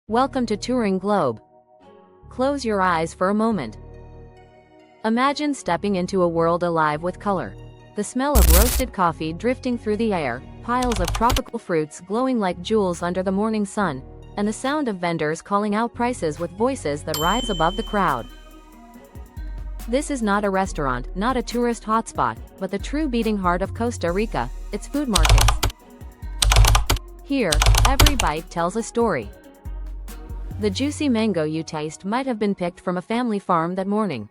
Welcome to Touring Globe. Close your eyes for a moment. Imagine stepping into a world alive with color. The smell of roasted coffee drifting through the air, piles of tropical fruits glowing like jewels under the morning sun, and the sound of vendors calling out prices with voices that rise above the crowd. This is not a restaurant, not a tourist hotspot, but the true beating heart of Costa Rica, its food markets. Here, every bite tells a story. The juicy mango you taste might have been picked from a family farm that morning.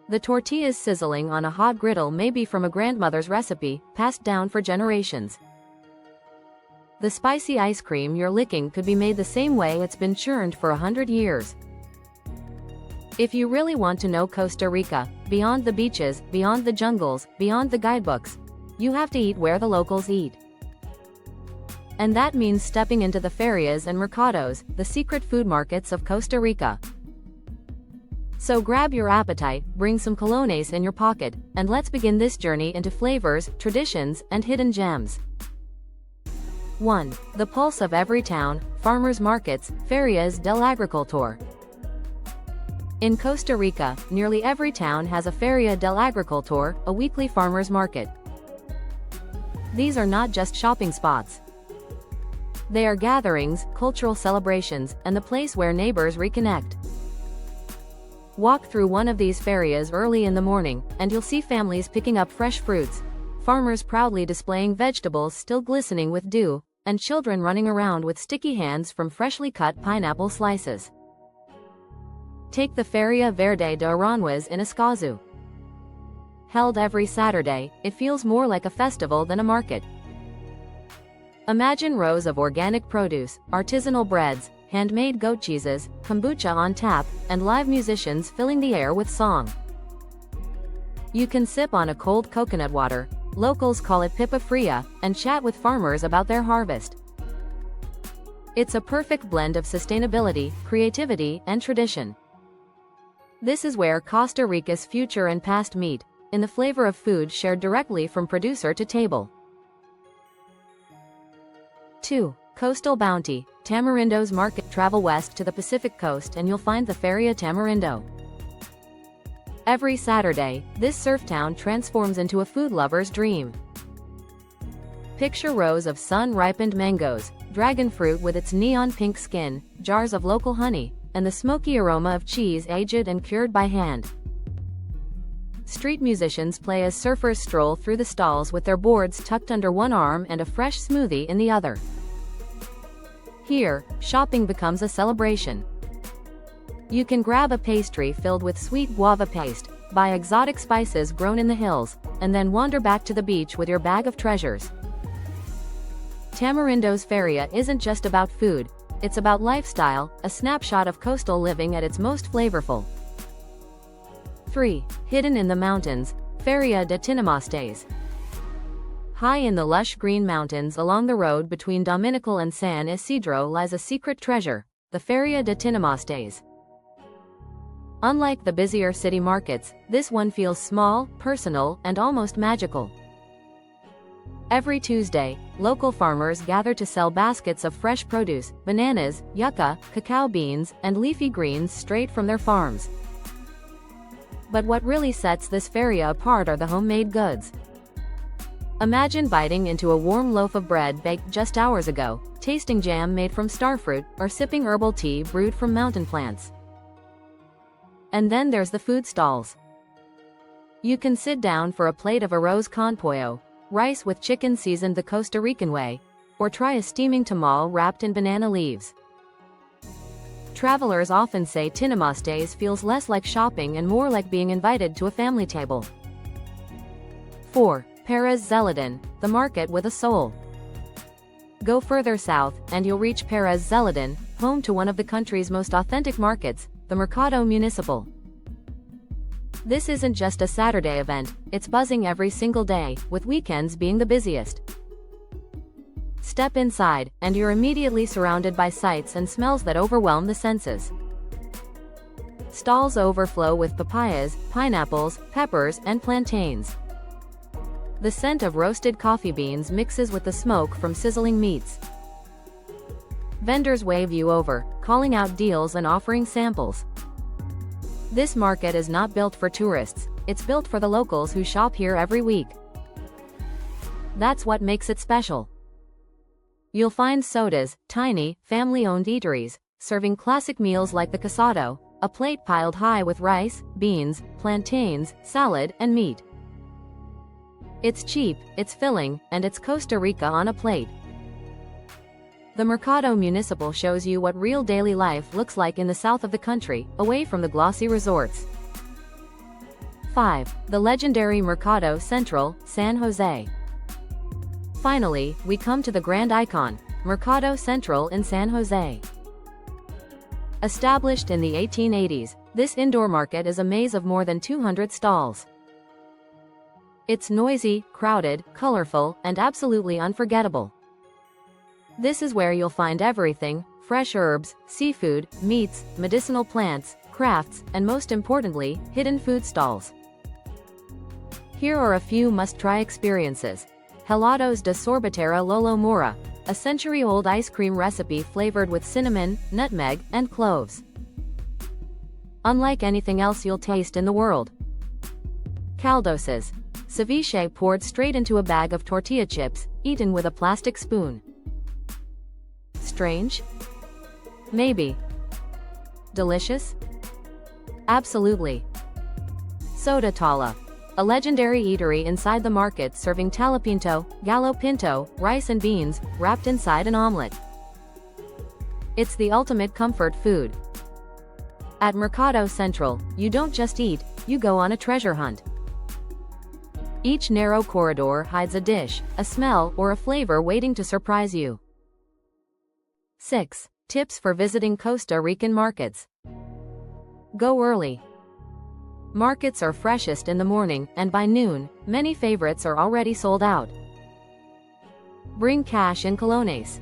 The tortillas sizzling on a hot griddle may be from a grandmother's recipe, passed down for generations. The spicy ice cream you're licking could be made the same way it's been churned for 100 years. If you really want to know Costa Rica, beyond the beaches, beyond the jungles, beyond the guidebooks, you have to eat where the locals eat. And that means stepping into the ferias and mercados, the secret food markets of Costa Rica. So grab your appetite, bring some colones in your pocket, and let's begin this journey into flavors, traditions, and hidden gems. 1. The pulse of every town, farmers markets, Ferias del Agricultor. In Costa Rica, nearly every town has a Feria del Agricultor, a weekly farmers market. These are not just shopping spots. They are gatherings, cultural celebrations, and the place where neighbors reconnect. Walk through one of these ferias early in the morning, and you'll see families picking up fresh fruits, farmers proudly displaying vegetables still glistening with dew, and children running around with sticky hands from freshly cut pineapple slices. Take the Feria Verde de Aranjuez in Escazú. Held every Saturday, it feels more like a festival than a market. Imagine rows of organic produce, artisanal breads, handmade goat cheeses, kombucha on tap, and live musicians filling the air with song. You can sip on a cold coconut water, locals call it pipa fria, and chat with farmers about their harvest. It's a perfect blend of sustainability, creativity, and tradition. This is where Costa Rica's future and past meet, in the flavor of food shared directly from producer to table. 2. Coastal Bounty, Tamarindo's Market. Travel west to the Pacific coast and you'll find the Feria Tamarindo. Every Saturday, this surf town transforms into a food lover's dream. Picture rows of sun-ripened mangoes, dragon fruit with its neon pink skin, jars of local honey, and the smoky aroma of cheese aged and cured by hand. Street musicians play as surfers stroll through the stalls with their boards tucked under one arm and a fresh smoothie in the other. Here, shopping becomes a celebration. You can grab a pastry filled with sweet guava paste, buy exotic spices grown in the hills, and then wander back to the beach with your bag of treasures. Tamarindo's Feria isn't just about food, it's about lifestyle, a snapshot of coastal living at its most flavorful. 3. Hidden in the mountains, Feria de Tinamastes. High in the lush green mountains along the road between Dominical and San Isidro lies a secret treasure, the Feria de Tinamastes. Unlike the busier city markets, this one feels small, personal, and almost magical. Every Tuesday, local farmers gather to sell baskets of fresh produce, bananas, yucca, cacao beans, and leafy greens straight from their farms. But what really sets this feria apart are the homemade goods. Imagine biting into a warm loaf of bread baked just hours ago, tasting jam made from starfruit, or sipping herbal tea brewed from mountain plants. And then there's the food stalls. You can sit down for a plate of arroz con pollo, rice with chicken seasoned the Costa Rican way, or try a steaming tamal wrapped in banana leaves. Travelers often say Tinamastes feels less like shopping and more like being invited to a family table. 4. Pérez Zeledón, the market with a soul. Go further south, and you'll reach Pérez Zeledón, home to one of the country's most authentic markets, the Mercado Municipal. This isn't just a Saturday event, it's buzzing every single day, with weekends being the busiest. Step inside, and you're immediately surrounded by sights and smells that overwhelm the senses. Stalls overflow with papayas, pineapples, peppers, and plantains. The scent of roasted coffee beans mixes with the smoke from sizzling meats. Vendors wave you over, calling out deals and offering samples. This market is not built for tourists, it's built for the locals who shop here every week. That's what makes it special. You'll find sodas, tiny, family-owned eateries, serving classic meals like the casado, a plate piled high with rice, beans, plantains, salad, and meat. It's cheap, it's filling, and it's Costa Rica on a plate. The Mercado Municipal shows you what real daily life looks like in the south of the country, away from the glossy resorts. 5. The legendary Mercado Central, San Jose. Finally, we come to the grand icon, Mercado Central in San Jose. Established in the 1880s, this indoor market is a maze of more than 200 stalls. It's noisy, crowded, colorful, and absolutely unforgettable. This is where you'll find everything: fresh herbs, seafood, meats, medicinal plants, crafts, and most importantly, hidden food stalls. Here are a few must-try experiences. Helados de sorbetera Lolo Mora, a century-old ice cream recipe flavored with cinnamon, nutmeg, and cloves. Unlike anything else you'll taste in the world. Caldosas, ceviche poured straight into a bag of tortilla chips, eaten with a plastic spoon. Strange? Maybe. Delicious? Absolutely. Soda Tala, a legendary eatery inside the market serving talapinto, gallo pinto, rice and beans, wrapped inside an omelet. It's the ultimate comfort food. At Mercado Central, you don't just eat, you go on a treasure hunt. Each narrow corridor hides a dish, a smell, or a flavor waiting to surprise you. 6. Tips for visiting Costa Rican markets. Go early. Markets are freshest in the morning, and by noon, many favorites are already sold out. Bring cash in colones.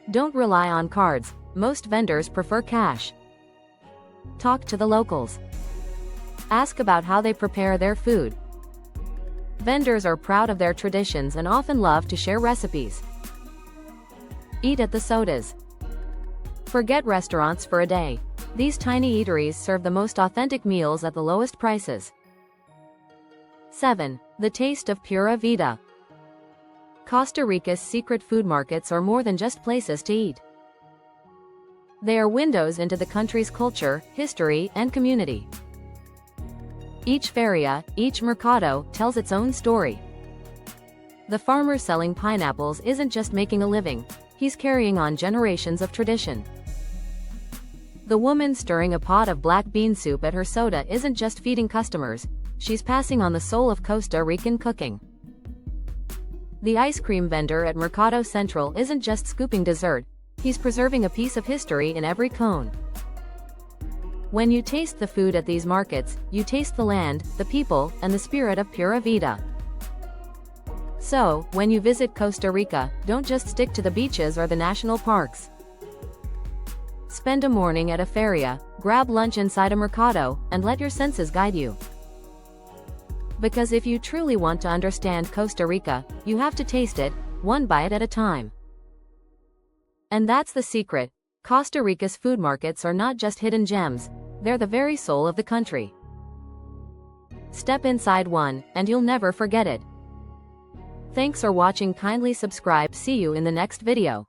Don't rely on cards, most vendors prefer cash. Talk to the locals. Ask about how they prepare their food. Vendors are proud of their traditions and often love to share recipes. Eat at the sodas. Forget restaurants for a day. These tiny eateries serve the most authentic meals at the lowest prices. 7. The taste of Pura Vida. Costa Rica's secret food markets are more than just places to eat. They are windows into the country's culture, history, and community. Each feria, each mercado, tells its own story. The farmer selling pineapples isn't just making a living, he's carrying on generations of tradition. The woman stirring a pot of black bean soup at her soda isn't just feeding customers, she's passing on the soul of Costa Rican cooking. The ice cream vendor at Mercado Central isn't just scooping dessert, he's preserving a piece of history in every cone. When you taste the food at these markets, you taste the land, the people, and the spirit of Pura Vida. So, when you visit Costa Rica, don't just stick to the beaches or the national parks. Spend a morning at a feria, grab lunch inside a mercado, and let your senses guide you. Because if you truly want to understand Costa Rica, you have to taste it, one bite at a time. And that's the secret. Costa Rica's food markets are not just hidden gems, they're the very soul of the country. Step inside one, and you'll never forget it. Thanks for watching. Kindly subscribe. See you in the next video.